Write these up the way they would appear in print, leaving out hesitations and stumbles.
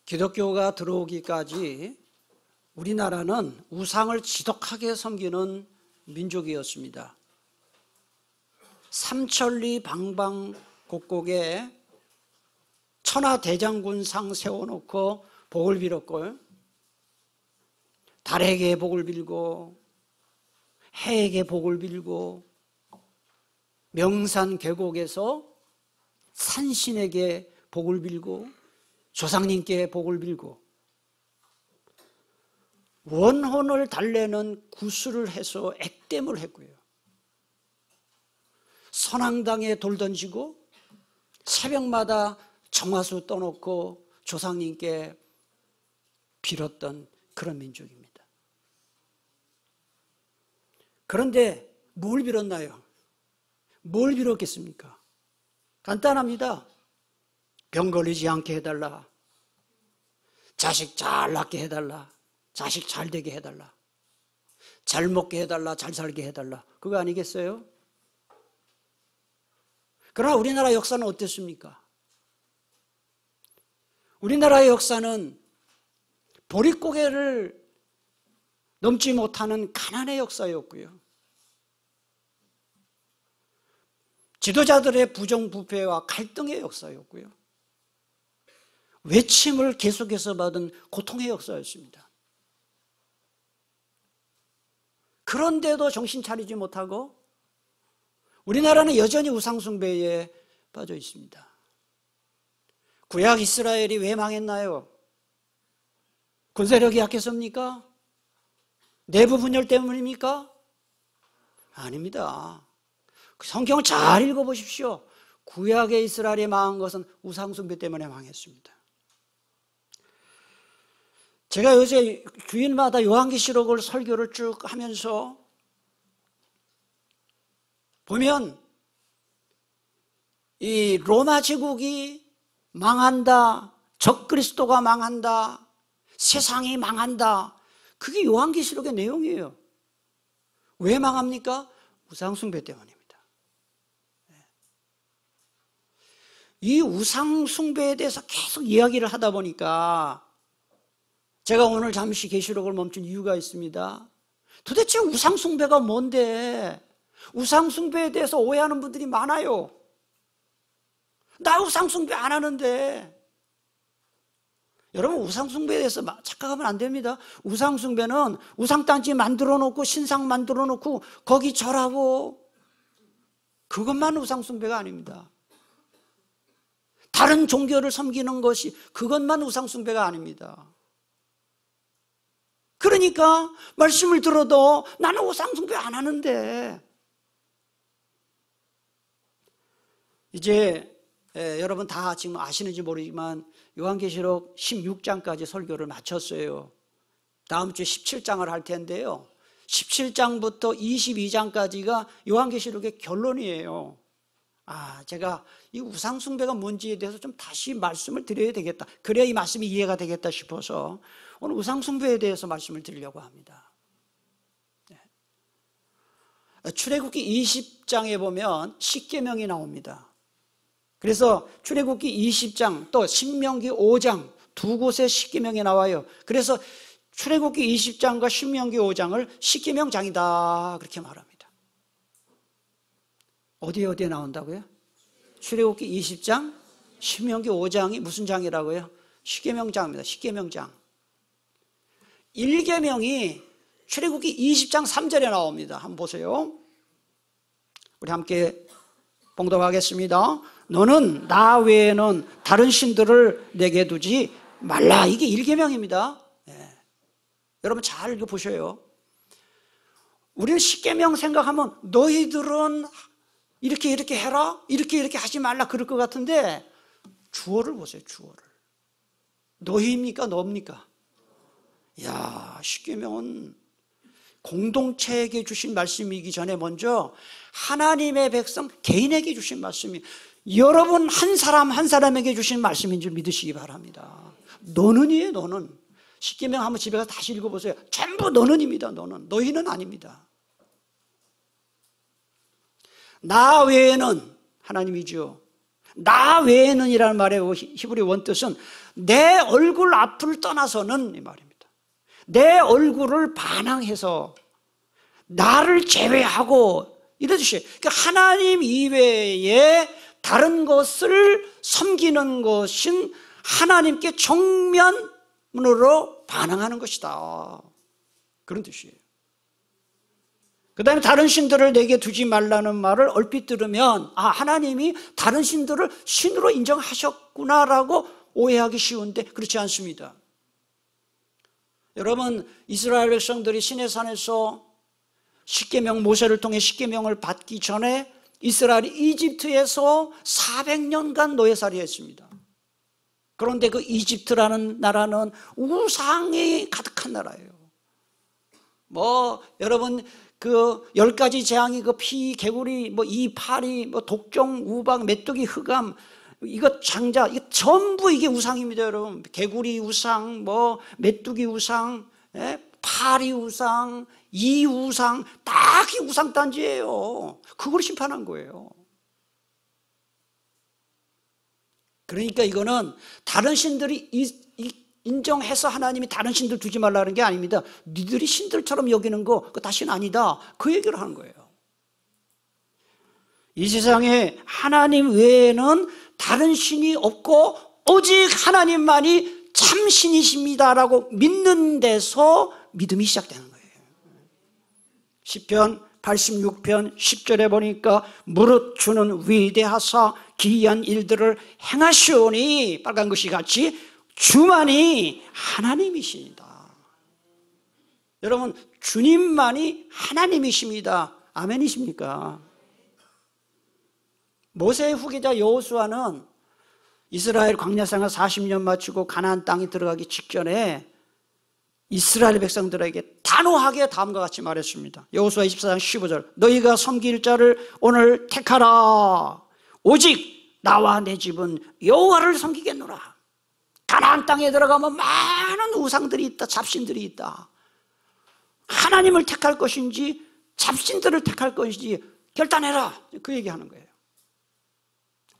기독교가 들어오기까지 우리나라는 우상을 지독하게 섬기는 민족이었습니다. 삼천리 방방곡곡에 천하대장군상 세워놓고 복을 빌었고, 달에게 복을 빌고 해에게 복을 빌고, 명산 계곡에서 산신에게 복을 빌고 조상님께 복을 빌고, 원혼을 달래는 구슬을 해서 액땜을 했고요. 선앙당에 돌 던지고 새벽마다 정화수 떠놓고 조상님께 빌었던 그런 민족입니다. 그런데 뭘 빌었나요? 뭘 빌었겠습니까? 간단합니다. 병 걸리지 않게 해달라, 자식 잘 낳게 해달라, 자식 잘 되게 해달라, 잘 먹게 해달라, 잘 살게 해달라, 그거 아니겠어요? 그러나 우리나라 역사는 어땠습니까? 우리나라의 역사는 보릿고개를 넘지 못하는 가난의 역사였고요, 지도자들의 부정부패와 갈등의 역사였고요, 외침을 계속해서 받은 고통의 역사였습니다. 그런데도 정신 차리지 못하고 우리나라는 여전히 우상숭배에 빠져 있습니다. 구약 이스라엘이 왜 망했나요? 군사력이 약해서입니까? 내부 분열 때문입니까? 아닙니다. 성경을 잘 읽어보십시오. 구약의 이스라엘이 망한 것은 우상숭배 때문에 망했습니다. 제가 요새 주일마다 요한계시록을 설교를 쭉 하면서 보면 이 로마 제국이 망한다, 적그리스도가 망한다, 세상이 망한다, 그게 요한계시록의 내용이에요. 왜 망합니까? 우상숭배 때문입니다. 이 우상숭배에 대해서 계속 이야기를 하다 보니까 제가 오늘 잠시 계시록을 멈춘 이유가 있습니다. 도대체 우상숭배가 뭔데? 우상숭배에 대해서 오해하는 분들이 많아요. 나 우상숭배 안 하는데. 여러분, 우상숭배에 대해서 착각하면 안 됩니다. 우상숭배는 우상단지 만들어 놓고 신상 만들어 놓고 거기 절하고, 그것만 우상숭배가 아닙니다. 다른 종교를 섬기는 것이 그것만 우상숭배가 아닙니다. 그러니까 말씀을 들어도 나는 우상숭배 안 하는데. 이제 여러분 다 지금 아시는지 모르지만 요한계시록 16장까지 설교를 마쳤어요. 다음 주에 17장을 할 텐데요, 17장부터 22장까지가 요한계시록의 결론이에요. 제가 이 우상숭배가 뭔지에 대해서 좀 다시 말씀을 드려야 되겠다, 그래야 이 말씀이 이해가 되겠다 싶어서 오늘 우상숭배에 대해서 말씀을 드리려고 합니다. 출애굽기 20장에 보면 십계명이 나옵니다. 그래서 출애굽기 20장 또 신명기 5장 두 곳에 십계명이 나와요. 그래서 출애굽기 20장과 신명기 5장을 십계명장이다 그렇게 말합니다. 어디에 나온다고요? 출애굽기 20장, 신명기 5장이 무슨 장이라고요? 십계명장입니다. 십계명장. 1계명이 출애굽기 20장 3절에 나옵니다. 한번 보세요. 우리 함께 봉독하겠습니다. 너는 나 외에는 다른 신들을 내게 두지 말라. 이게 1계명입니다. 여러분 잘 읽어보셔요. 우리는 십계명 생각하면 너희들은 이렇게 해라, 이렇게 하지 말라 그럴 것 같은데, 주어를 보세요. 주어를. 너희입니까? 너입니까? 야, 십계명은 공동체에게 주신 말씀이기 전에 먼저 하나님의 백성 개인에게 주신 말씀이, 여러분 한 사람 한 사람에게 주신 말씀인 줄 믿으시기 바랍니다. 너는이에요. 너는. 십계명 한번 집에 가서 다시 읽어보세요. 전부 너는입니다. 너는. 너희는 아닙니다. 나 외에는, 하나님이죠, 나 외에는이라는 말의 히브리 원뜻은 내 얼굴 앞을 떠나서는 이 말입니다. 내 얼굴을 반항해서 나를 제외하고 이러듯이 하나님 이외에 다른 것을 섬기는 것은 하나님께 정면으로 반항하는 것이다. 그런 뜻이에요. 그 다음에 다른 신들을 내게 두지 말라는 말을 얼핏 들으면 하나님이 다른 신들을 신으로 인정하셨구나라고 오해하기 쉬운데 그렇지 않습니다. 여러분, 이스라엘 백성들이 시내산에서 십계명, 모세를 통해 십계명을 받기 전에 이스라엘이 이집트에서 400년간 노예살이 했습니다. 그런데 그 이집트라는 나라는 우상이 가득한 나라예요. 여러분, 그 10가지 재앙이 그 피, 개구리, 이파리, 독종, 우박, 메뚜기, 흑암, 이거 장자, 이거 전부 이게 우상입니다, 여러분. 개구리 우상, 메뚜기 우상, 파리 우상, 이 우상, 다 이 우상 단지예요. 그걸 심판한 거예요. 그러니까 이거는 다른 신들이 인정해서 하나님이 다른 신들 두지 말라는 게 아닙니다. 니들이 신들처럼 여기는 거 그거 다시는 아니다. 그 얘기를 하는 거예요. 이 세상에 하나님 외에는 다른 신이 없고 오직 하나님만이 참 신이십니다라고 믿는 데서 믿음이 시작되는 거예요. 시편 86편 10절에 보니까 무릇 주는 위대하사 기이한 일들을 행하시오니 빨간 글씨 같이 주만이 하나님이십니다. 여러분, 주님만이 하나님이십니다. 아멘이십니까? 모세의 후계자 여호수아는 이스라엘 광야생활 40년 마치고 가나안 땅에 들어가기 직전에 이스라엘 백성들에게 단호하게 다음과 같이 말했습니다. 여호수아 24장 15절 너희가 섬길 자를 오늘 택하라. 오직 나와 내 집은 여호와를 섬기겠노라. 가나안 땅에 들어가면 많은 우상들이 있다. 잡신들이 있다. 하나님을 택할 것인지 잡신들을 택할 것인지 결단해라. 그 얘기하는 거예요.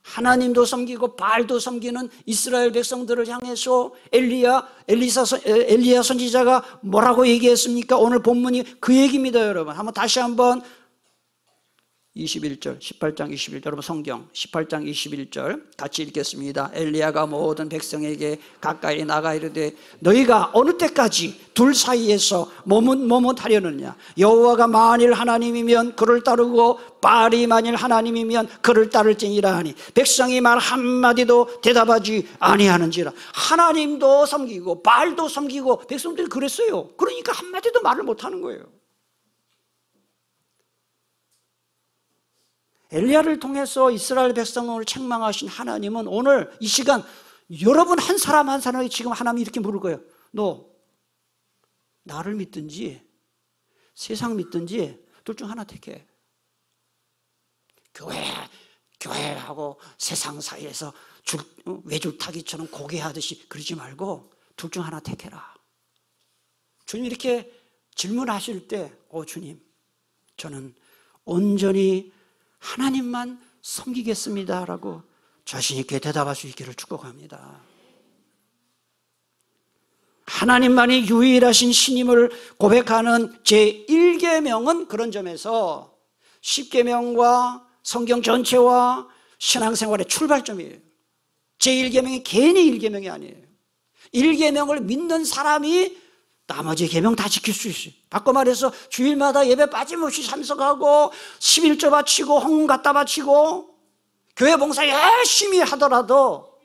하나님도 섬기고 바알도 섬기는 이스라엘 백성들을 향해서 엘리야 선지자가 뭐라고 얘기했습니까? 오늘 본문이 그 얘기입니다, 여러분. 다시 한번 21절, 18장 21절, 여러분 성경 18장 21절 같이 읽겠습니다. 엘리야가 모든 백성에게 가까이 나가 이르되 너희가 어느 때까지 둘 사이에서 머뭇하려느냐? 여호와가 만일 하나님이면 그를 따르고 바알이 만일 하나님이면 그를 따를지니라 하니 백성이 말 한마디도 대답하지 아니하는지라. 하나님도 섬기고 바알도 섬기고 백성들이 그랬어요. 그러니까 한마디도 말을 못하는 거예요. 엘리야를 통해서 이스라엘 백성을 책망하신 하나님은 오늘 이 시간 여러분 한 사람 한 사람에게 지금 하나님이 이렇게 물을 거예요. 너 나를 믿든지 세상 믿든지 둘 중 하나 택해. 교회하고 세상 사이에서 외줄타기처럼 고개하듯이 그러지 말고 둘 중 하나 택해라. 주님 이렇게 질문하실 때 주님 저는 온전히 하나님만 섬기겠습니다라고 자신 있게 대답할 수 있기를 축복합니다. 하나님만이 유일하신 신임을 고백하는 제1계명은 그런 점에서 10계명과 성경 전체와 신앙생활의 출발점이에요. 제1계명이 괜히 1계명이 아니에요. 1계명을 믿는 사람이 나머지 계명 다 지킬 수 있어요. 바꿔 말해서 주일마다 예배 빠짐없이 참석하고 11조 바치고 헌금 갖다 바치고 교회 봉사 열심히 하더라도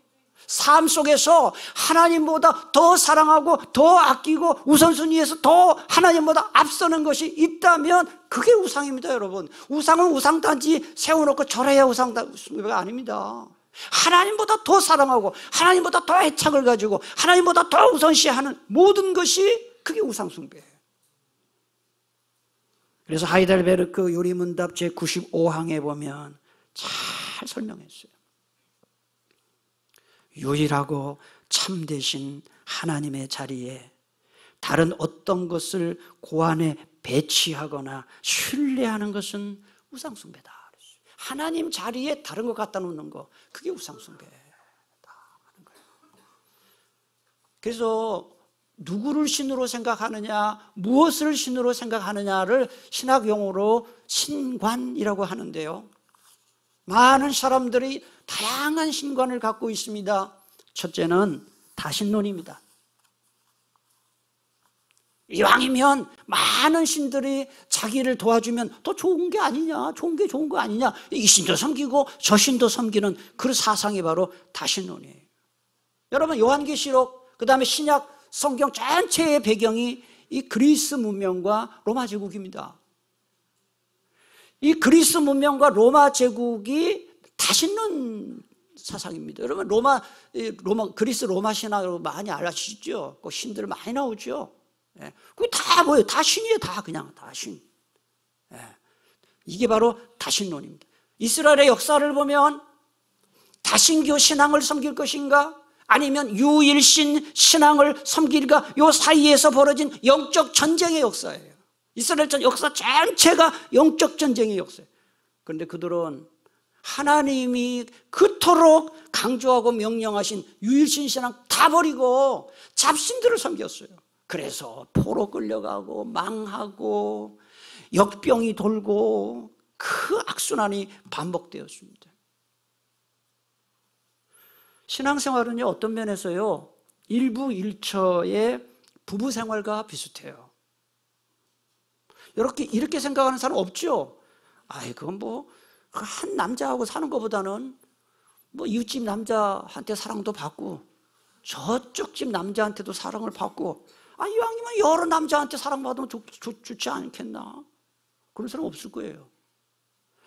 삶 속에서 하나님보다 더 사랑하고 더 아끼고 우선순위에서 더 하나님보다 앞서는 것이 있다면 그게 우상입니다, 여러분. 우상은 우상단지 세워놓고 절해야 우상단지가 아닙니다. 하나님보다 더 사랑하고 하나님보다 더 애착을 가지고 하나님보다 더 우선시하는 모든 것이 그게 우상숭배예요. 그래서 하이델베르크 요리문답 제95항에 보면 잘 설명했어요. 유일하고 참되신 하나님의 자리에 다른 어떤 것을 고안에 배치하거나 신뢰하는 것은 우상숭배다. 하나님 자리에 다른 거 갖다 놓는 거, 그게 우상숭배다 하는 거예요. 그래서 누구를 신으로 생각하느냐, 무엇을 신으로 생각하느냐를 신학 용어로 신관이라고 하는데요, 많은 사람들이 다양한 신관을 갖고 있습니다. 첫째는 다신론입니다. 이왕이면 많은 신들이 자기를 도와주면 더 좋은 게 아니냐, 좋은 게 좋은 거 아니냐, 이 신도 섬기고 저 신도 섬기는 그 사상이 바로 다신론이에요. 여러분, 요한계시록, 그 다음에 신약 성경 전체의 배경이 이 그리스 문명과 로마 제국입니다. 이 그리스 문명과 로마 제국이 다신론 사상입니다. 여러분, 그리스 로마 신학으로 많이 알아주시죠? 그 신들 많이 나오죠? 예. 그게 다 뭐예요? 다 신이에요. 다 그냥 다 신. 예. 이게 바로 다신론입니다. 이스라엘의 역사를 보면 다신교 신앙을 섬길 것인가? 아니면 유일신 신앙을 섬길까? 이 사이에서 벌어진 영적 전쟁의 역사예요. 이스라엘 역사 전체가 영적 전쟁의 역사예요. 그런데 그들은 하나님이 그토록 강조하고 명령하신 유일신 신앙 다 버리고 잡신들을 섬겼어요. 그래서 포로 끌려가고 망하고 역병이 돌고 그 악순환이 반복되었습니다. 신앙생활은요, 어떤 면에서요, 일부일처의 부부생활과 비슷해요. 이렇게 생각하는 사람 없죠? 그건 한 남자하고 사는 것보다는 이웃집 남자한테 사랑도 받고 저쪽 집 남자한테도 사랑을 받고, 이왕이면 여러 남자한테 사랑받으면 좋지 않겠나? 그런 사람 없을 거예요.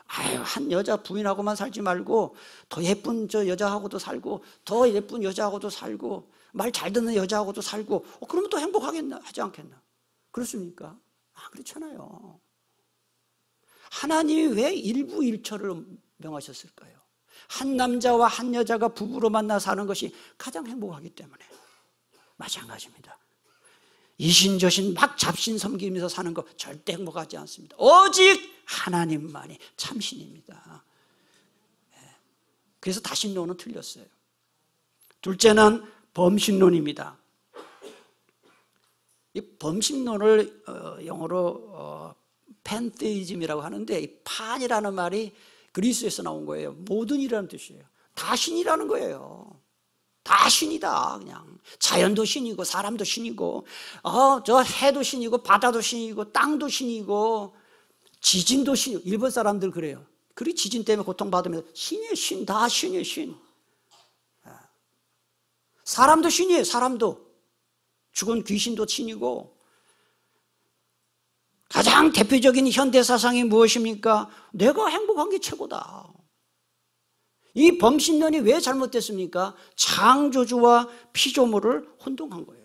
한 여자 부인하고만 살지 말고 더 예쁜 저 여자하고도 살고 더 예쁜 여자하고도 살고 말 잘 듣는 여자하고도 살고, 그러면 또 행복하겠나? 하지 않겠나? 그렇습니까? 그렇잖아요. 하나님이 왜 일부일처를 명하셨을까요? 한 남자와 한 여자가 부부로 만나 사는 것이 가장 행복하기 때문에. 마찬가지입니다. 이신저신 막 잡신 섬기면서 사는 거 절대 행복하지 않습니다. 오직 하나님만이 참신입니다. 그래서 다신론은 틀렸어요. 둘째는 범신론입니다. 이 범신론을 영어로 팬테이즘이라고 하는데, 이 판이라는 말이 그리스에서 나온 거예요. 모든이라는 뜻이에요. 다 신이라는 거예요. 다 신이다. 그냥 자연도 신이고 사람도 신이고 저 해도 신이고 바다도 신이고 땅도 신이고 지진도 신이고. 일본 사람들 그래요. 그리 지진 때문에 고통받으면서 신이에요. 신. 다 신이에요. 신. 사람도 신이에요. 사람도. 죽은 귀신도 신이고. 가장 대표적인 현대사상이 무엇입니까? 내가 행복한 게 최고다. 이 범신론이 왜 잘못됐습니까? 창조주와 피조물을 혼동한 거예요.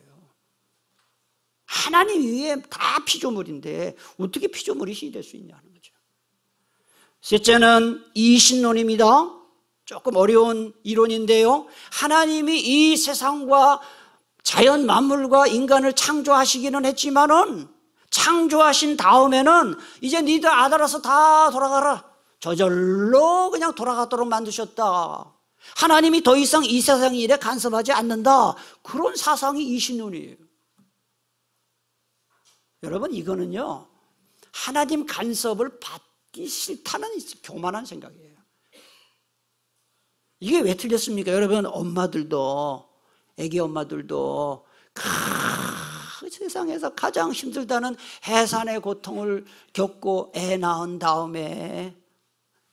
하나님 위에 다 피조물인데 어떻게 피조물이 신이 될 수 있냐는 거죠. 셋째는 이신론입니다. 조금 어려운 이론인데요, 하나님이 이 세상과 자연 만물과 인간을 창조하시기는 했지만은 창조하신 다음에는 이제 니들 아들아서 다 돌아가라, 저절로 그냥 돌아가도록 만드셨다. 하나님이 더 이상 이 세상 일에 간섭하지 않는다. 그런 사상이 이신론이에요. 여러분, 이거는요, 하나님 간섭을 받기 싫다는 교만한 생각이에요. 이게 왜 틀렸습니까? 여러분, 엄마들도, 애기 엄마들도 세상에서 가장 힘들다는 해산의 고통을 겪고 애 낳은 다음에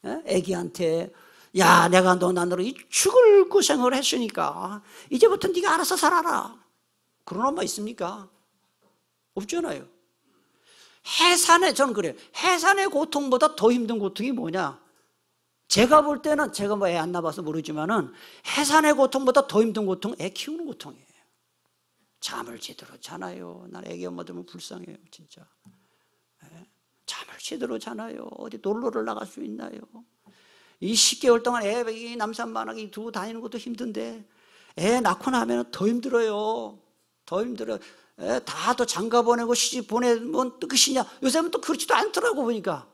애기한테 야, 내가 너로 죽을 고생을 했으니까 이제부터 네가 알아서 살아라, 그런 엄마 있습니까? 없잖아요. 저는 그래요. 해산의 고통보다 더 힘든 고통이 뭐냐? 제가 볼 때는, 제가 애 안 낳아봐서 모르지만은 해산의 고통보다 더 힘든 고통은 애 키우는 고통이에요. 잠을 제대로 자나요? 난 애기 엄마들은 불쌍해요, 진짜. 잠을 제대로 자나요? 어디 놀러를 나갈 수 있나요? 이 10개월 동안 애 남산만하게 두고 다니는 것도 힘든데 애 낳고 나면 더 힘들어요. 더 힘들어요. 다 또 장가 보내고 시집 보내면 또 끝이냐? 요새는 또 그렇지도 않더라고 보니까.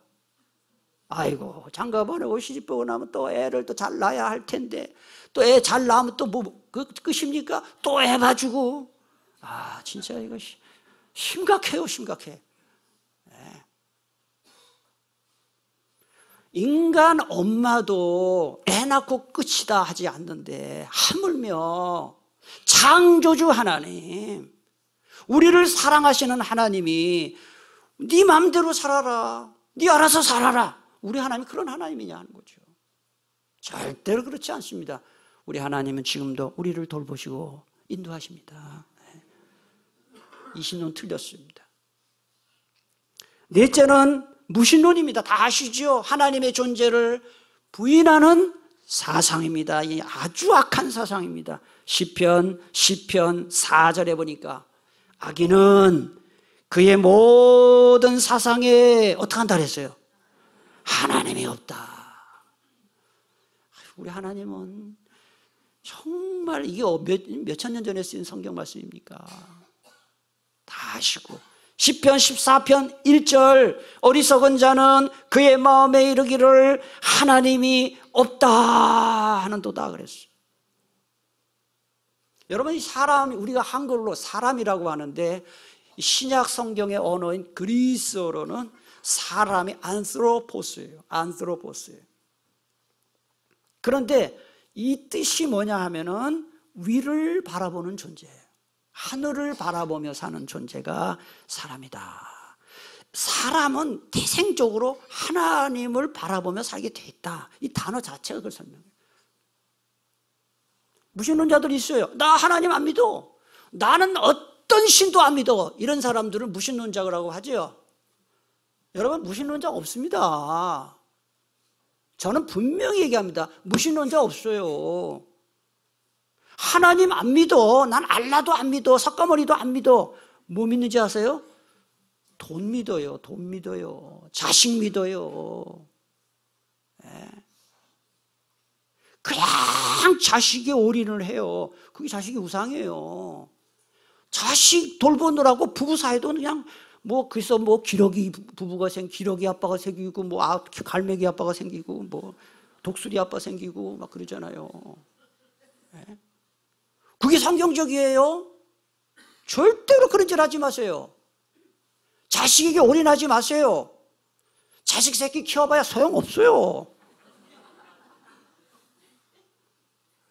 아이고, 장가 보내고 시집 보고 나면 또 애를 또 잘 낳아야 할 텐데, 또 애 잘 낳으면 또 뭐 끝입니까? 또 애 봐주고. 아, 진짜 이거 심각해요, 심각해. 네. 인간 엄마도 애 낳고 끝이다 하지 않는데, 하물며 창조주 하나님, 우리를 사랑하시는 하나님이 네 맘대로 살아라, 네 알아서 살아라, 우리 하나님이 그런 하나님이냐 하는 거죠. 절대로 그렇지 않습니다. 우리 하나님은 지금도 우리를 돌보시고 인도하십니다. 이 신론 틀렸습니다. 넷째는 무신론입니다. 다 아시죠? 하나님의 존재를 부인하는 사상입니다. 이 아주 악한 사상입니다. 시편 4절에 보니까 악인은 그의 모든 사상에 어떻게 한다 그랬어요? 하나님이 없다. 우리 하나님은 정말 이게 몇 천 년 전에 쓰인 성경 말씀입니까? 다 아시고. 시편 14편 1절, 어리석은 자는 그의 마음에 이르기를 하나님이 없다 하는 도다 그랬어요. 여러분, 이 사람, 우리가 한글로 사람이라고 하는데 신약 성경의 언어인 그리스어로는 사람이 안스로포스예요. 안스로포스예요. 그런데 이 뜻이 뭐냐 하면은 위를 바라보는 존재예요. 하늘을 바라보며 사는 존재가 사람이다. 사람은 태생적으로 하나님을 바라보며 살게 돼 있다. 이 단어 자체가 그걸 설명해요. 무신론자들이 있어요. 나 하나님 안 믿어. 나는 어떤 신도 안 믿어. 이런 사람들을 무신론자라고 하죠. 여러분, 무신론자 없습니다. 저는 분명히 얘기합니다. 무신론자 없어요. 하나님 안 믿어. 난 알라도 안 믿어. 석가모니도 안 믿어. 뭐 믿는지 아세요? 돈 믿어요. 돈 믿어요. 자식 믿어요. 네. 그냥 자식에 올인을 해요. 그게 자식이 우상이에요. 자식 돌보느라고 부부 사이도 그냥 그래서 기러기 부부가 기러기 아빠가 생기고, 갈매기 아빠가 생기고, 독수리 아빠 생기고, 막 그러잖아요. 네? 그게 성경적이에요? 절대로 그런 짓 하지 마세요. 자식에게 올인하지 마세요. 자식 새끼 키워봐야 소용없어요.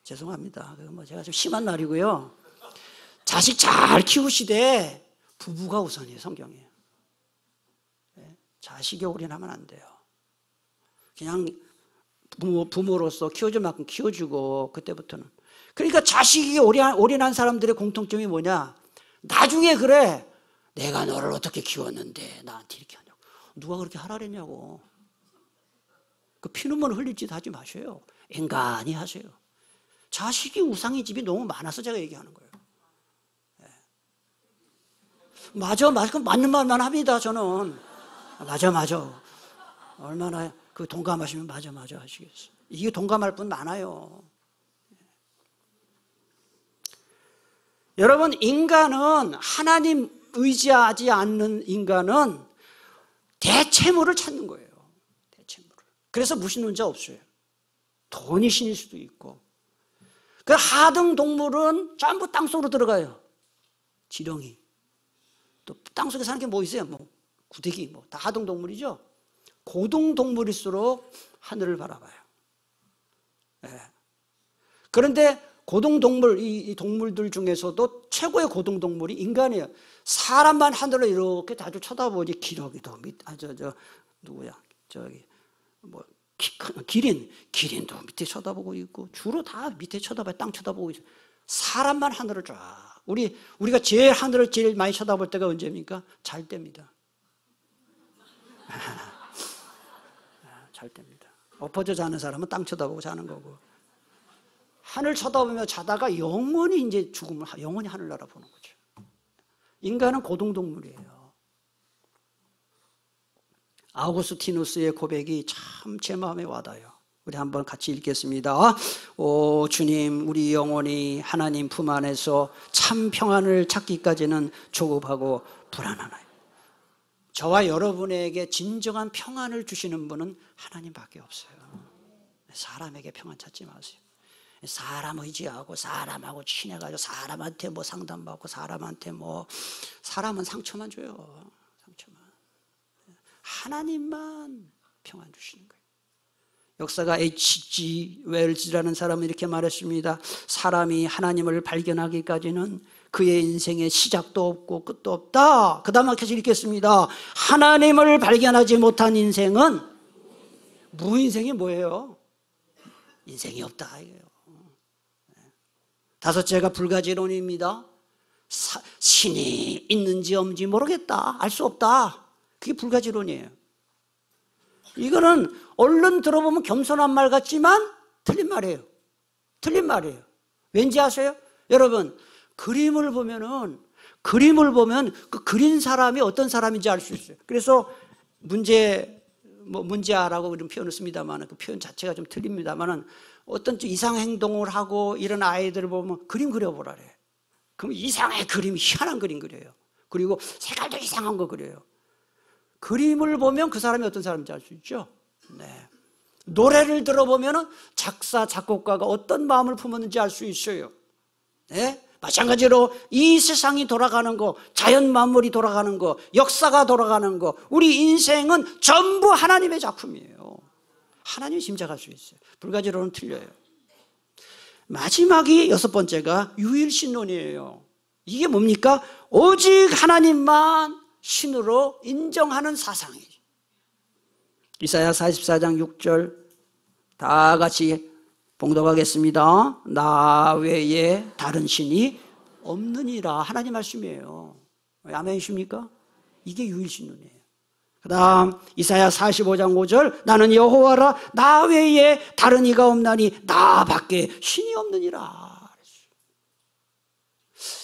죄송합니다. 제가 좀 심한 날이고요. 자식 잘 키우시되 부부가 우선이에요, 성경에. 네? 자식에 올인하면 안 돼요. 그냥 부모로서 키워줄 만큼 키워주고, 그때부터는. 그러니까 자식이 올인한 사람들의 공통점이 뭐냐? 나중에 그래, 내가 너를 어떻게 키웠는데 나한테 이렇게 하냐고. 누가 그렇게 하라 그랬냐고. 그 피눈물 흘릴 짓 하지 마세요. 인간히 하세요. 자식이 우상의 집이 너무 많아서 제가 얘기하는 거예요. 네. 맞아. 그럼 맞는 말만 합니다, 저는. 맞아. 얼마나 동감하시면 맞아 하시겠어요. 이게 동감할 분 많아요. 여러분, 인간은, 하나님 의지하지 않는 인간은 대체물을 찾는 거예요. 대체물을. 그래서 무신론자 없어요. 돈이 신일 수도 있고. 그 하등 동물은 전부 땅속으로 들어가요. 지렁이. 또 땅속에 사는 게 뭐 있어요? 구데기, 다 하등 동물이죠. 고등 동물일수록 하늘을 바라봐요. 네. 그런데 고등 동물, 이 동물들 중에서도 최고의 고등 동물이 인간이에요. 사람만 하늘을 이렇게 자주 쳐다보지, 기러기도, 누구야? 기린도 밑에 쳐다보고 있고, 주로 다 밑에 쳐다봐요. 땅 쳐다보고 있어요. 사람만 하늘을 쫙. 우리가 제일 하늘을 제일 많이 쳐다볼 때가 언제입니까? 잘 때입니다. 잘 때입니다. 엎어져 자는 사람은 땅 쳐다보고 자는 거고, 하늘 쳐다보며 자다가 영원히 이제 죽음을, 영원히 하늘나라 보는 거죠. 인간은 고등동물이에요. 아우구스티누스의 고백이 참 제 마음에 와닿아요. 우리 한번 같이 읽겠습니다. 오 주님, 우리 영혼이 하나님 품 안에서 참 평안을 찾기까지는 조급하고 불안하나요. 저와 여러분에게 진정한 평안을 주시는 분은 하나님밖에 없어요. 사람에게 평안 찾지 마세요. 사람 의지하고 사람하고 친해가지고 사람한테 뭐 상담받고 사람한테 뭐 사람은 상처만 줘요. 상처만. 하나님만 평안 주시는 거예요. 역사가 H.G. 웰즈라는 사람은 이렇게 말했습니다. 사람이 하나님을 발견하기까지는 그의 인생에 시작도 없고 끝도 없다. 그 다음 계속 읽겠습니다. 하나님을 발견하지 못한 인생은 무인생이 뭐예요? 인생이 없다 이거예요. 다섯째가 불가지론입니다. 신이 있는지 없는지 모르겠다. 알 수 없다. 그게 불가지론이에요. 이거는 얼른 들어보면 겸손한 말 같지만 틀린 말이에요. 틀린 말이에요. 왠지 아세요? 여러분, 그림을 보면 그 그린 사람이 어떤 사람인지 알 수 있어요. 그래서 문제아라고 이런 표현을 씁니다만 그 표현 자체가 좀 틀립니다만 어떤 이상 행동을 하고 이런 아이들을 보면 그림 그려보라래. 그럼 이상한 그림이 희한한 그림 그려요. 그리고 색깔도 이상한 거 그려요. 그림을 보면 그 사람이 어떤 사람인지 알 수 있죠. 네. 노래를 들어보면 작사, 작곡가가 어떤 마음을 품었는지 알 수 있어요. 네? 마찬가지로 이 세상이 돌아가는 거, 자연 만물이 돌아가는 거, 역사가 돌아가는 거, 우리 인생은 전부 하나님의 작품이에요. 하나님이 짐작할 수 있어요. 불가지론은 틀려요. 마지막이 여섯 번째가 유일신론이에요. 이게 뭡니까? 오직 하나님만 신으로 인정하는 사상이죠. 이사야 44장 6절 다 같이 봉독하겠습니다. 나 외에 다른 신이 없느니라. 하나님 말씀이에요. 아멘이십니까? 이게 유일신론이에요. 그 다음 이사야 45장 5절 나는 여호와라 나 외에 다른 이가 없나니 나밖에 신이 없느니라.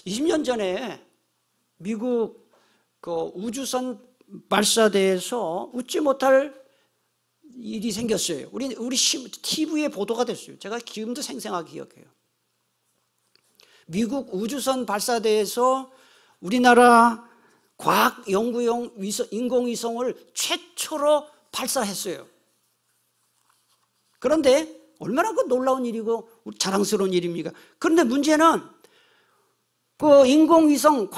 20년 전에 미국 그 우주선 발사대에서 웃지 못할 일이 생겼어요. 우리 TV에 보도가 됐어요. 제가 지금도 생생하게 기억해요. 미국 우주선 발사대에서 우리나라 과학 연구용 인공위성을 최초로 발사했어요. 그런데 얼마나 그 놀라운 일이고 자랑스러운 일입니까? 그런데 문제는 그 인공위성을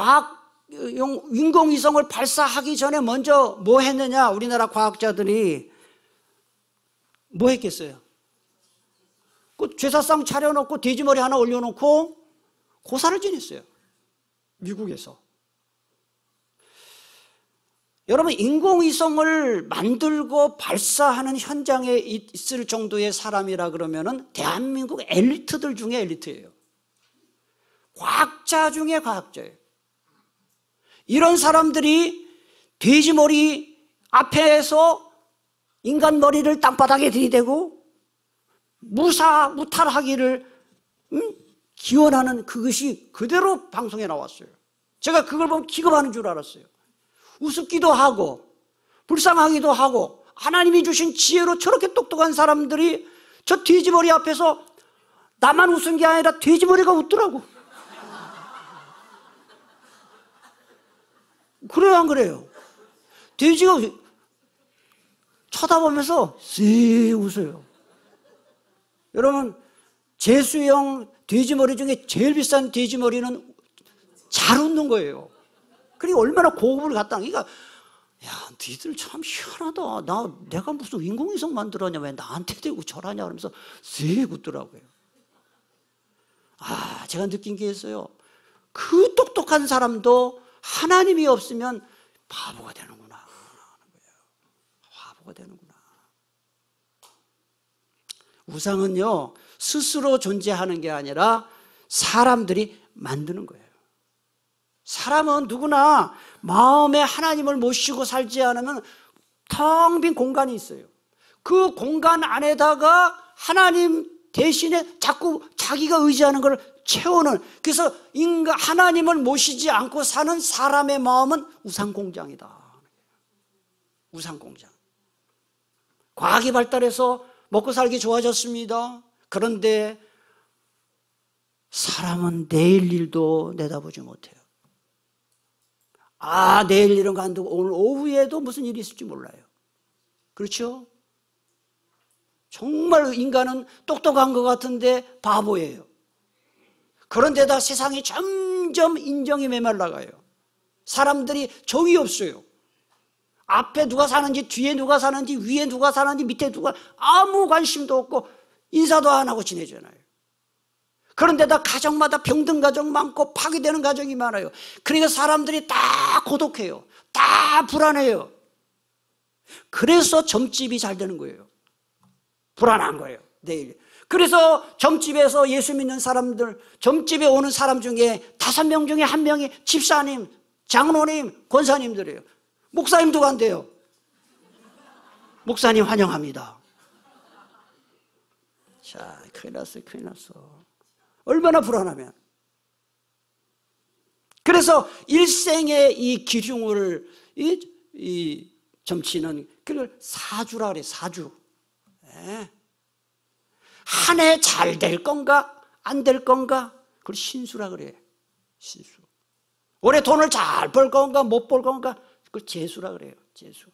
발사하기 전에 먼저 뭐 했느냐? 우리나라 과학자들이 뭐 했겠어요? 그 제사상 차려놓고 돼지머리 하나 올려놓고 고사를 지냈어요. 미국에서. 여러분, 인공위성을 만들고 발사하는 현장에 있을 정도의 사람이라 그러면은 대한민국 엘리트들 중에 엘리트예요. 과학자 중에 과학자예요. 이런 사람들이 돼지머리 앞에서 인간 머리를 땅바닥에 들이대고 무탈하기를 기원하는 그것이 그대로 방송에 나왔어요. 제가 그걸 보면 기겁하는 줄 알았어요. 우습기도 하고 불쌍하기도 하고 하나님이 주신 지혜로 저렇게 똑똑한 사람들이 저 돼지머리 앞에서 나만 웃은 게 아니라 돼지머리가 웃더라고. 그래요, 안 그래요? 돼지가 쳐다보면서 쎄 웃어요. 여러분, 제수형 돼지머리 중에 제일 비싼 돼지머리는 잘 웃는 거예요. 그리고 얼마나 고급을 갖다. 그러니까 야, 니들 참 희한하다. 내가 무슨 인공위성 만들었냐, 왜 나한테 대고 절하냐 그러면서 쎄 웃더라고요. 제가 느낀 게 있어요. 그 똑똑한 사람도 하나님이 없으면 바보가 되는구나. 바보가 되는구나. 우상은요, 스스로 존재하는 게 아니라 사람들이 만드는 거예요. 사람은 누구나 마음에 하나님을 모시고 살지 않으면 텅 빈 공간이 있어요. 그 공간 안에다가 하나님 대신에 자꾸 자기가 의지하는 걸 채우는, 그래서 하나님을 모시지 않고 사는 사람의 마음은 우상공장이다. 우상공장. 과학이 발달해서 먹고 살기 좋아졌습니다. 그런데 사람은 내일 일도 내다보지 못해요. 내일 일은 간두고 오늘 오후에도 무슨 일이 있을지 몰라요. 그렇죠? 정말 인간은 똑똑한 것 같은데 바보예요. 그런데다 세상이 점점 인정이 메말라가요. 사람들이 정이 없어요. 앞에 누가 사는지, 뒤에 누가 사는지, 위에 누가 사는지, 밑에 누가, 아무 관심도 없고 인사도 안 하고 지내잖아요. 그런데다 가정마다 병든 가정 많고 파괴되는 가정이 많아요. 그러니까 사람들이 다 고독해요. 다 불안해요. 그래서 점집이 잘 되는 거예요. 불안한 거예요, 내일. 그래서 점집에서 예수 믿는 사람들, 점집에 오는 사람 중에 5명 중에 1명이 집사님, 장로님, 권사님들이에요. 목사님도 간대요. 목사님 환영합니다. 자, 큰일 났어요, 큰일 났어. 얼마나 불안하면. 그래서 일생의 이 기흉을 이 점치는 그걸 사주라 그래요, 사주. 네. 한 해 잘 될 건가 안 될 건가 그걸 신수라 그래요. 신수. 올해 돈을 잘 벌 건가 못 벌 건가 그걸 재수라 그래요. 재수.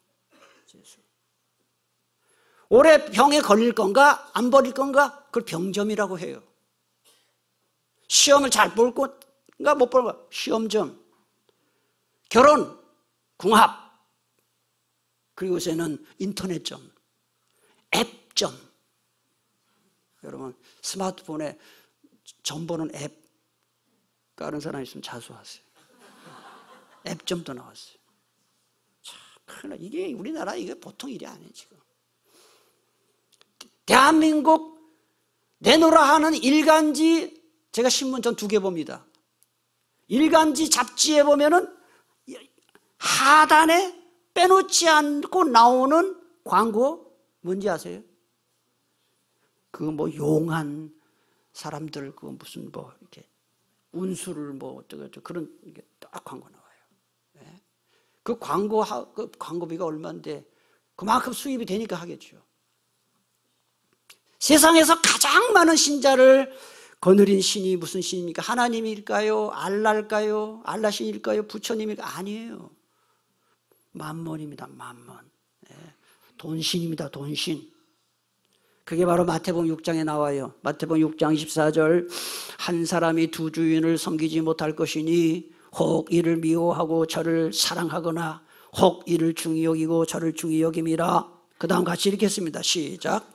올해 병에 걸릴 건가 안 걸릴 건가 그걸 병점이라고 해요. 시험을 잘 볼 건가 못 볼 건가 시험점. 결혼 궁합. 그리고 요새는 인터넷점, 앱점. 여러분 스마트폰에 점 보는 앱 깔은 사람 있으면 자수하세요. 앱점도 나왔어요. 참 큰일 나. 이게 우리나라 이게 보통 일이 아니에요 지금. 대한민국 내놓으라 하는 일간지 제가 신문 전 2개 봅니다. 일간지 잡지에 보면은 하단에 빼놓지 않고 나오는 광고 뭔지 아세요? 그 뭐 용한 사람들 그 무슨 뭐 이렇게 운수를 뭐 어쩌고 그런 게 딱 광고 나와요. 네? 그 광고비가 얼마인데 그만큼 수입이 되니까 하겠죠. 세상에서 가장 많은 신자를 거느린 신이 무슨 신입니까? 하나님일까요? 알라일까요? 알라신일까요? 부처님일까요? 아니에요. 만몬입니다. 만몬. 네. 돈신입니다. 돈신. 그게 바로 마태복음 6장에 나와요. 마태복음 6장 24절 한 사람이 두 주인을 섬기지 못할 것이니 혹 이를 미워하고 저를 사랑하거나 혹 이를 중히 여기고 저를 중히 여김이라. 그 다음 같이 읽겠습니다. 시작.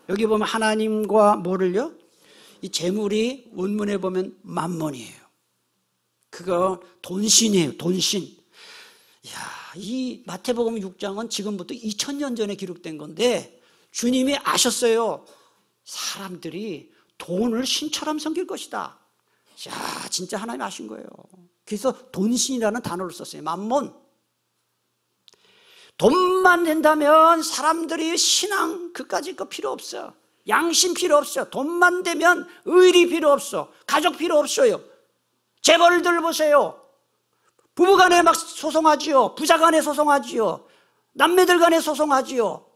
여기 보면 하나님과 뭐를요? 이 재물이 원문에 보면 만몬이에요. 그거 돈신이에요. 돈신. 이야, 이 마태복음 6장은 지금부터 2000년 전에 기록된 건데 주님이 아셨어요. 사람들이 돈을 신처럼 섬길 것이다. 야, 진짜 하나님 아신 거예요. 그래서 돈신이라는 단어를 썼어요. 만몬. 돈만 된다면 사람들이 신앙 그까짓 거 필요 없어. 양심 필요 없어. 돈만 되면 의리 필요 없어. 가족 필요 없어요. 재벌들 보세요. 부부간에 막 소송하지요. 부자간에 소송하지요. 남매들 간에 소송하지요.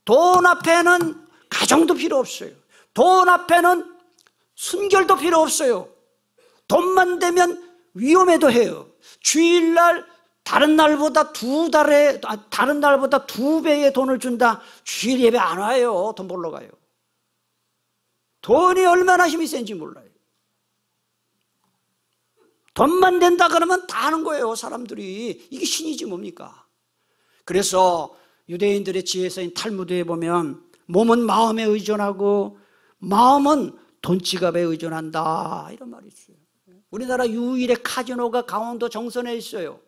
돈 앞에는 가정도 필요 없어요. 돈 앞에는 순결도 필요 없어요. 돈만 되면 위험해도 해요. 주일날 다른 날보다 2배의 돈을 준다. 주일 예배 안 와요. 돈 벌러 가요. 돈이 얼마나 힘이 센지 몰라요. 돈만 된다 그러면 다 하는 거예요. 사람들이. 이게 신이지 뭡니까? 그래서 유대인들의 지혜서인 탈무드에 보면 몸은 마음에 의존하고 마음은 돈지갑에 의존한다 이런 말이 있어요. 우리나라 유일의 카지노가 강원도 정선에 있어요.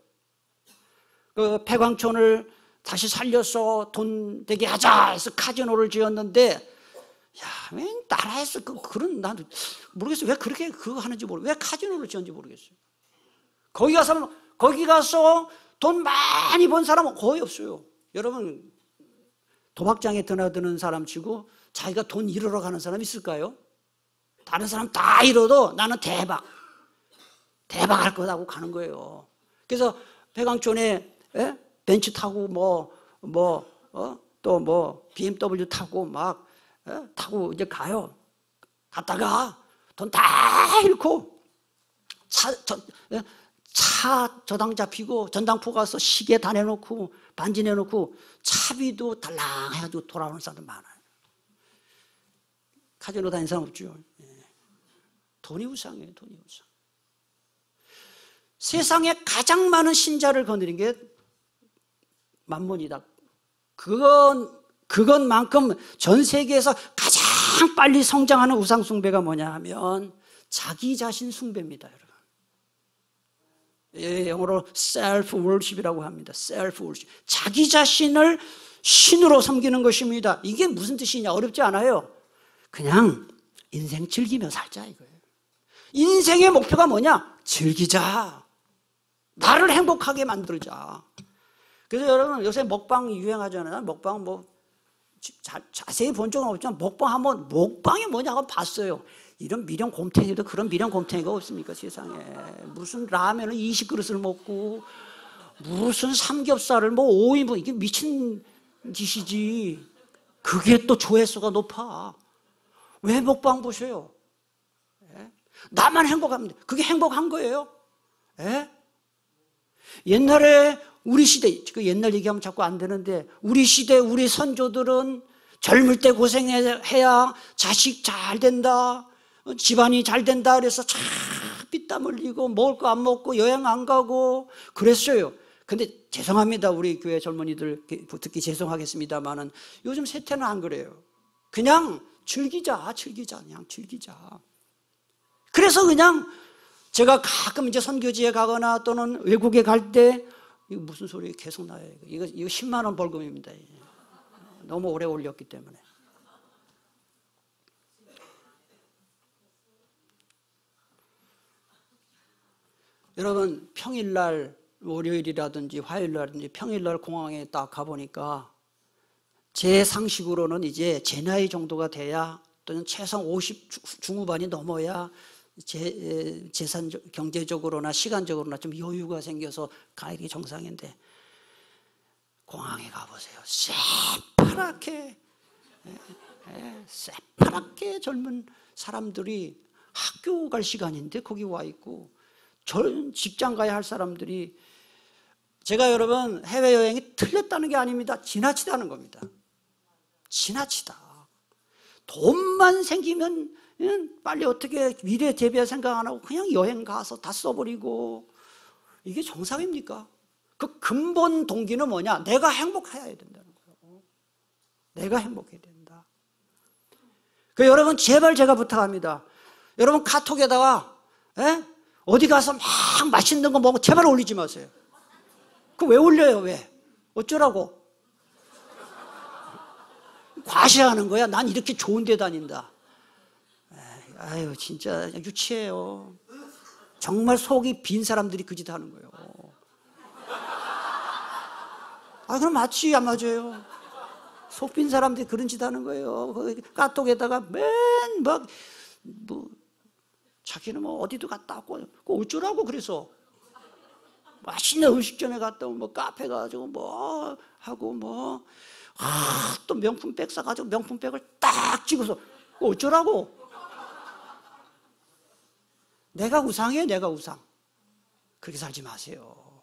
그 폐광촌을 다시 살려서 돈 되게 하자 해서 카지노를 지었는데, 야, 왜 나라에서 그런 나도 모르겠어요. 왜 그렇게 그거 하는지 모르겠어요. 왜 카지노를 지었는지 모르겠어요. 거기 가서 돈 많이 번 사람은 거의 없어요. 여러분 도박장에 드나드는 사람 치고 자기가 돈 잃으러 가는 사람 있을까요? 다른 사람 다 잃어도 나는 대박 할 거라고 가는 거예요. 그래서 폐광촌에 벤츠 타고 또 BMW 타고 막 타고 이제 가요. 갔다가 돈 다 잃고 차 저당 잡히고 전당포 가서 시계 다 내놓고 반지 내놓고 차비도 달랑해가지고 돌아오는 사람들 많아요. 카지노 다니는 사람 없죠. 돈이 우상이에요. 돈이 우상. 세상에 가장 많은 신자를 거느린 게 만몬이다. 그것만큼 전 세계에서 가장 빨리 성장하는 우상 숭배가 뭐냐 하면 자기 자신 숭배입니다, 여러분. 영어로 self worship이라고 합니다. self worship. 자기 자신을 신으로 섬기는 것입니다. 이게 무슨 뜻이냐? 어렵지 않아요. 그냥 인생 즐기며 살자 이거예요. 인생의 목표가 뭐냐? 즐기자. 나를 행복하게 만들자. 그래서 여러분 요새 먹방 유행하잖아요. 먹방 뭐 자세히 본 적은 없지만 먹방이 뭐냐 하고 봤어요. 이런 미련 곰탱이도 그런 미련 곰탱이가 없습니까 세상에. 무슨 라면을 20그릇을 먹고 무슨 삼겹살을 뭐 5인분 이게 미친 짓이지. 그게 또 조회수가 높아. 왜 먹방 보셔요? 나만 행복합니다. 그게 행복한 거예요? 옛날에 우리 시대, 그 옛날 얘기하면 자꾸 안 되는데 우리 시대 우리 선조들은 젊을 때 고생해야 자식 잘 된다, 집안이 잘 된다 그래서 참 피땀 흘리고 먹을 거 안 먹고 여행 안 가고 그랬어요. 근데 죄송합니다. 우리 교회 젊은이들 듣기 죄송하겠습니다만은 요즘 세태는 안 그래요. 그냥 즐기자. 그냥 즐기자. 그래서 그냥 제가 가끔 이제 선교지에 가거나 또는 외국에 갈 때 이거 무슨 소리 계속 나요. 이거 10만 원 벌금입니다. 너무 오래 올렸기 때문에. 여러분 평일날 월요일이라든지 화요일이라든지 평일날 공항에 딱 가보니까 제 상식으로는 이제 제 나이 정도가 돼야 또는 최소 50 중후반이 넘어야 재산 경제적으로나 시간적으로나 좀 여유가 생겨서 가는 게 정상인데 공항에 가보세요. 새파랗게 젊은 사람들이 학교 갈 시간인데 거기 와 있고 직장 가야 할 사람들이 제가 여러분 해외여행이 틀렸다는 게 아닙니다. 지나치다는 겁니다. 지나치다. 돈만 생기면 빨리 어떻게 미래 대비할 생각 안 하고 그냥 여행 가서 다 써버리고 이게 정상입니까? 그 근본 동기는 뭐냐? 내가 행복해야 된다는 거예요. 내가 행복해야 된다. 그 여러분 제발 제가 부탁합니다. 여러분 카톡에다가 어디 가서 막 맛있는 거 먹고 제발 올리지 마세요. 그거 왜 올려요? 왜? 어쩌라고? 과시하는 거야. 난 이렇게 좋은 데 다닌다. 아유 진짜 유치해요. 정말 속이 빈 사람들이 그 짓 하는 거예요. 그럼 맞지 안 맞아요? 속 빈 사람들이 그런 짓 하는 거예요. 카톡에다가 맨 막 뭐 자기는 뭐 어디도 갔다 왔고 어쩌라고. 그래서 맛있는 음식점에 갔다 오면 뭐 카페 가지고 뭐 하고 뭐 또 명품백 사가지고 명품백을 딱 찍어서 어쩌라고. 내가 우상이에요. 내가 우상. 그렇게 살지 마세요.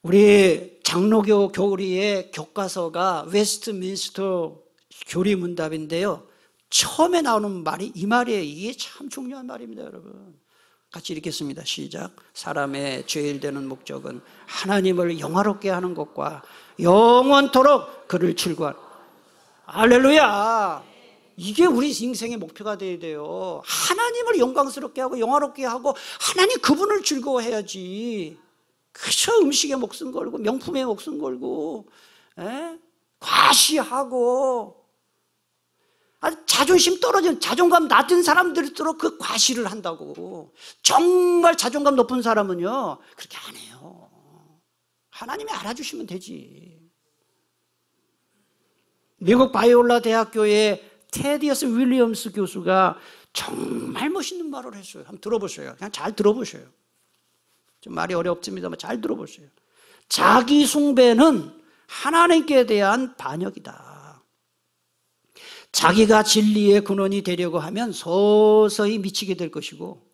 우리 장로교 교리의 교과서가 웨스트민스터 교리문답인데요. 처음에 나오는 말이 이 말이에요. 이게 참 중요한 말입니다, 여러분. 같이 읽겠습니다. 시작. 사람의 죄일 되는 목적은 하나님을 영화롭게 하는 것과 영원토록 그를 즐거워하는. 할렐루야. 이게 우리 인생의 목표가 돼야 돼요. 하나님을 영광스럽게 하고 영화롭게 하고 하나님 그분을 즐거워해야지. 그저 음식에 목숨 걸고 명품에 목숨 걸고 과시하고 자존심 떨어진 자존감 낮은 사람들일수록 그 과시를 한다고. 정말 자존감 높은 사람은요 그렇게 안 해요. 하나님이 알아주시면 되지. 미국 바이올라 대학교의 테디어스 윌리엄스 교수가 정말 멋있는 말을 했어요. 한번 들어보세요. 그냥 잘 들어보세요. 좀 말이 어렵습니다만 잘 들어보세요. 자기 숭배는 하나님께 대한 반역이다. 자기가 진리의 근원이 되려고 하면 서서히 미치게 될 것이고,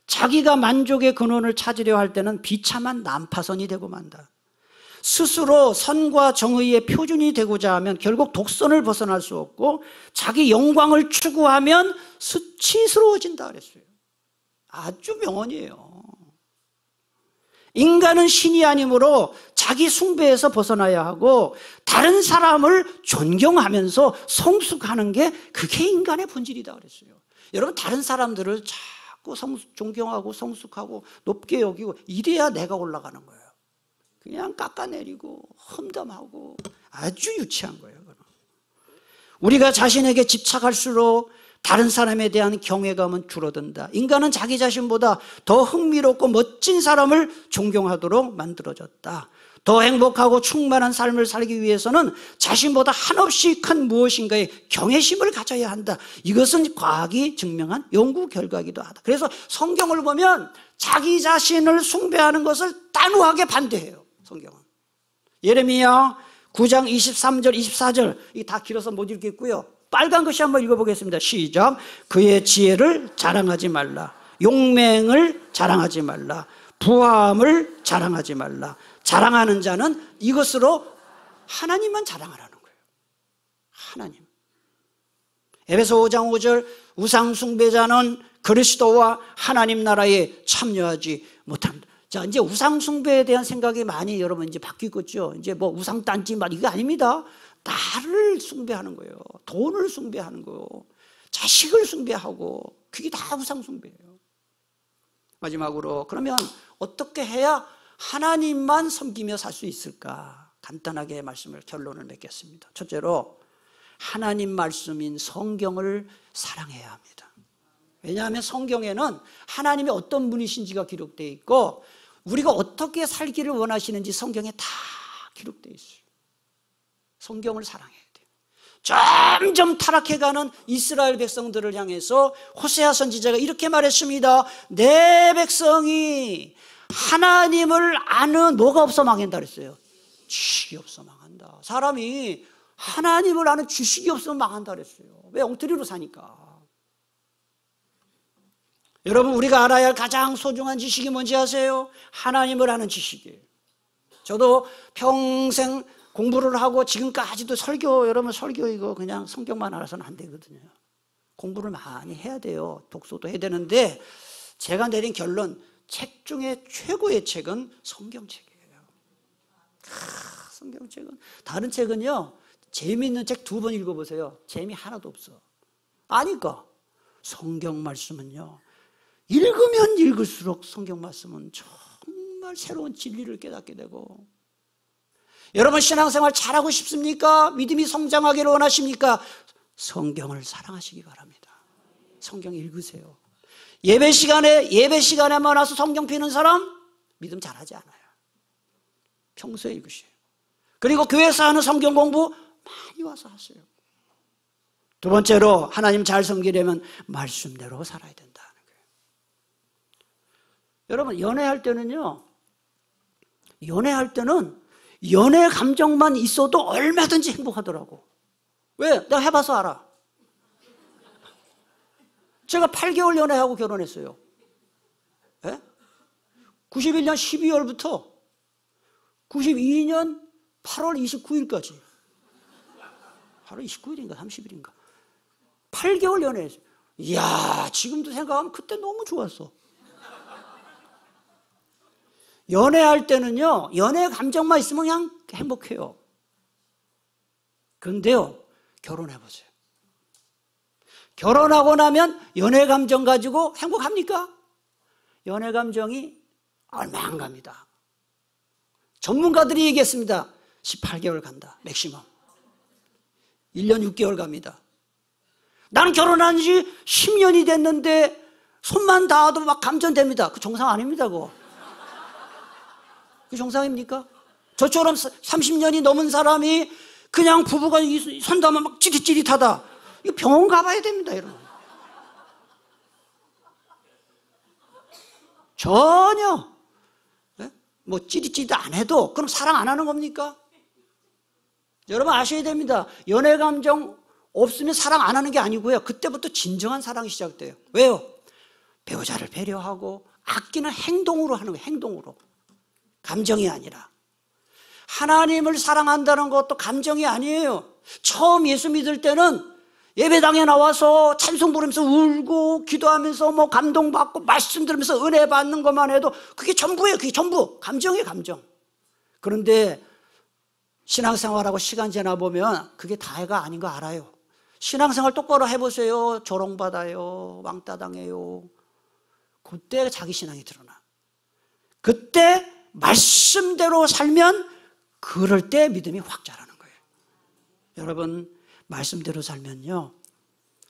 자기가 만족의 근원을 찾으려 할 때는 비참한 난파선이 되고 만다. 스스로 선과 정의의 표준이 되고자 하면 결국 독선을 벗어날 수 없고, 자기 영광을 추구하면 수치스러워진다 그랬어요. 아주 명언이에요. 인간은 신이 아니므로 자기 숭배에서 벗어나야 하고, 다른 사람을 존경하면서 성숙하는 게 그게 인간의 본질이다 그랬어요. 여러분, 다른 사람들을 자꾸 존경하고 성숙하고 높게 여기고 이래야 내가 올라가는 거예요. 그냥 깎아내리고 험담하고 아주 유치한 거예요. 우리가 자신에게 집착할수록 다른 사람에 대한 경외감은 줄어든다. 인간은 자기 자신보다 더 흥미롭고 멋진 사람을 존경하도록 만들어졌다. 더 행복하고 충만한 삶을 살기 위해서는 자신보다 한없이 큰 무엇인가에 경외심을 가져야 한다. 이것은 과학이 증명한 연구 결과이기도 하다. 그래서 성경을 보면 자기 자신을 숭배하는 것을 단호하게 반대해요. 성경은. 예레미야 9장 23절 24절, 이게 다 길어서 못 읽겠고요. 빨간 것이 한번 읽어보겠습니다. 시작. 그의 지혜를 자랑하지 말라. 용맹을 자랑하지 말라. 부함을 자랑하지 말라. 자랑하는 자는 이것으로 하나님만 자랑하라는 거예요. 하나님. 에베소 5장 5절, 우상 숭배자는 그리스도와 하나님 나라에 참여하지 못한다. 자, 이제 우상 숭배에 대한 생각이 많이 여러분 이제 바뀌겠죠. 이제 뭐 우상 딴지 말 이거 아닙니다. 나를 숭배하는 거예요. 돈을 숭배하는 거예요. 자식을 숭배하고, 그게 다 우상 숭배예요. 마지막으로, 그러면 어떻게 해야 하나님만 섬기며 살 수 있을까? 간단하게 결론을 맺겠습니다. 첫째로, 하나님 말씀인 성경을 사랑해야 합니다. 왜냐하면 성경에는 하나님이 어떤 분이신지가 기록되어 있고, 우리가 어떻게 살기를 원하시는지 성경에 다 기록되어 있어요. 성경을 사랑해야 돼요. 점점 타락해가는 이스라엘 백성들을 향해서 호세아 선지자가 이렇게 말했습니다. 내 백성이 하나님을 아는 뭐가 없어 망한다 그랬어요? 지식이 없어 망한다. 사람이 하나님을 아는 지식이 없으면 망한다 그랬어요. 왜? 엉터리로 사니까. 여러분, 우리가 알아야 할 가장 소중한 지식이 뭔지 아세요? 하나님을 아는 지식이에요. 저도 평생 공부를 하고 지금까지도 여러분 설교 이거 그냥 성경만 알아서는 안 되거든요. 공부를 많이 해야 돼요. 독서도 해야 되는데, 제가 내린 결론, 책 중에 최고의 책은 성경책이에요. 성경책은, 다른 책은요, 재미있는 책 2번 읽어보세요. 재미 하나도 없어. 아니까 성경 말씀은요, 읽으면 읽을수록 성경 말씀은 정말 새로운 진리를 깨닫게 되고, 여러분 신앙생활 잘하고 싶습니까? 믿음이 성장하기를 원하십니까? 성경을 사랑하시기 바랍니다. 성경 읽으세요. 예배 시간에만 와서 성경 피는 사람 믿음 잘하지 않아요. 평소에 읽으세요. 그리고 교회에서 하는 성경 공부 많이 와서 하세요. 두 번째로, 하나님 잘 섬기려면 말씀대로 살아야 된다는 거예요. 여러분, 연애할 때는 연애 감정만 있어도 얼마든지 행복하더라고. 왜? 내가 해봐서 알아. 제가 8개월 연애하고 결혼했어요. 예? 91년 12월부터 92년 8월 29일까지. 8월 29일인가 30일인가. 8개월 연애했어요. 이야, 지금도 생각하면 그때 너무 좋았어. 연애할 때는요, 연애 감정만 있으면 그냥 행복해요. 그런데요, 결혼해보세요. 결혼하고 나면 연애 감정 가지고 행복합니까? 연애 감정이 얼마 안 갑니다. 전문가들이 얘기했습니다. 18개월 간다, 맥시멈. 1년 6개월 갑니다. 나는 결혼한 지 10년이 됐는데 손만 닿아도 막 감전됩니다. 그 정상 아닙니다, 그거. 그 정상입니까? 저처럼 30년이 넘은 사람이 그냥 부부가 손 닿으면 막 찌릿찌릿하다. 이거 병원 가봐야 됩니다, 여러분. 전혀 뭐 찌릿찌릿 안 해도 그럼 사랑 안 하는 겁니까? 여러분 아셔야 됩니다. 연애 감정 없으면 사랑 안 하는 게 아니고요. 그때부터 진정한 사랑이 시작돼요. 왜요? 배우자를 배려하고 아끼는 행동으로 하는 거예요. 행동으로. 감정이 아니라. 하나님을 사랑한다는 것도 감정이 아니에요. 처음 예수 믿을 때는 예배당에 나와서 찬송 부르면서 울고 기도하면서 뭐 감동받고 말씀 들으면서 은혜 받는 것만 해도 그게 전부예요. 그게 전부. 감정이에요, 감정. 그런데 신앙생활하고 시간 지나 보면 그게 다가 아닌 거 알아요. 신앙생활 똑바로 해보세요. 조롱받아요. 왕따 당해요. 그때 자기 신앙이 드러나. 그때 말씀대로 살면 그럴 때 믿음이 확 자라는 거예요. 여러분, 말씀대로 살면요,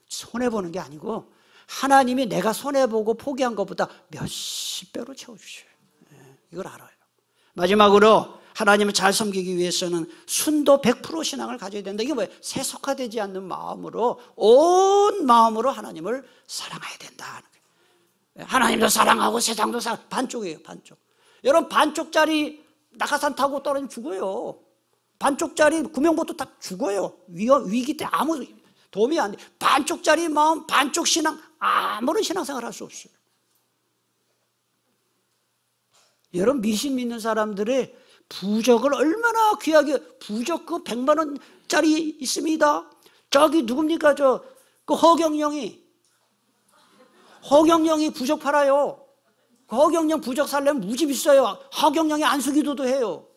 손해보는 게 아니고 하나님이 내가 손해보고 포기한 것보다 몇십 배로 채워주셔요. 이걸 알아요. 마지막으로 하나님을 잘 섬기기 위해서는 순도 100% 신앙을 가져야 된다. 이게 뭐예요? 세속화되지 않는 마음으로, 온 마음으로 하나님을 사랑해야 된다. 하나님도 사랑하고 세상도 사랑, 반쪽이에요, 반쪽. 여러분, 반쪽짜리 낙하산 타고 떨어지면 죽어요. 반쪽짜리 구명보트 다 죽어요. 위기 때 아무 도움이 안 돼. 반쪽짜리 마음, 반쪽 신앙, 아무런 신앙생활 할 수 없어요. 여러분, 미신 믿는 사람들의 부적을 얼마나 귀하게, 부적 그 100만 원짜리 있습니다. 저기 누굽니까? 그 허경영이 부적 팔아요. 그 허경영 부적 살려면 무지 비싸요. 허경영이 안수기도도 해요.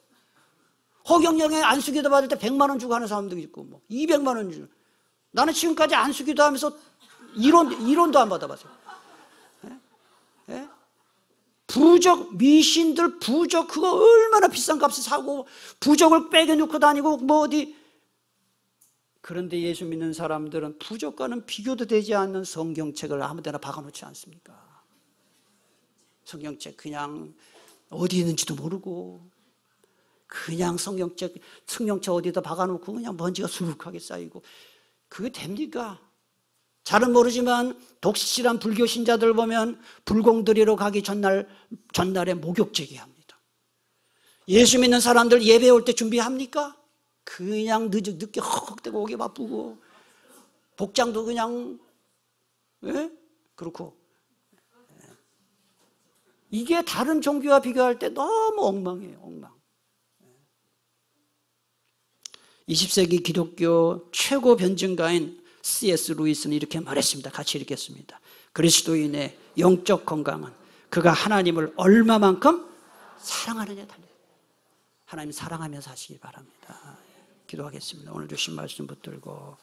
허경영의 안수기도 받을 때 100만 원 주고 하는 사람도 있고, 뭐 200만 원 주고. 나는 지금까지 안수기도 하면서 1원도 안 받아봤어요. 예? 부적, 미신들 부적, 그거 얼마나 비싼 값에 사고, 부적을 빼겨 놓고 다니고, 뭐 어디. 그런데 예수 믿는 사람들은 부적과는 비교도 되지 않는 성경책을 아무 데나 박아놓지 않습니까? 성경책 그냥 어디 있는지도 모르고, 그냥 성경책 어디다 박아놓고 그냥 먼지가 수북하게 쌓이고, 그게 됩니까? 잘은 모르지만 독실한 불교 신자들 보면 불공드리러 가기 전날에 목욕 제기합니다. 예수 믿는 사람들 예배 올 때 준비합니까? 그냥 늦게 헉헉대고 오기 바쁘고, 복장도 그냥, 예? 그렇고. 이게 다른 종교와 비교할 때 너무 엉망이에요, 엉망. 20세기 기독교 최고 변증가인 C.S. 루이스는 이렇게 말했습니다. 같이 읽겠습니다. 그리스도인의 영적 건강은 그가 하나님을 얼마만큼 사랑하느냐에 달려요. 하나님 사랑하며 사시기 바랍니다. 기도하겠습니다. 오늘 주신 말씀 붙들고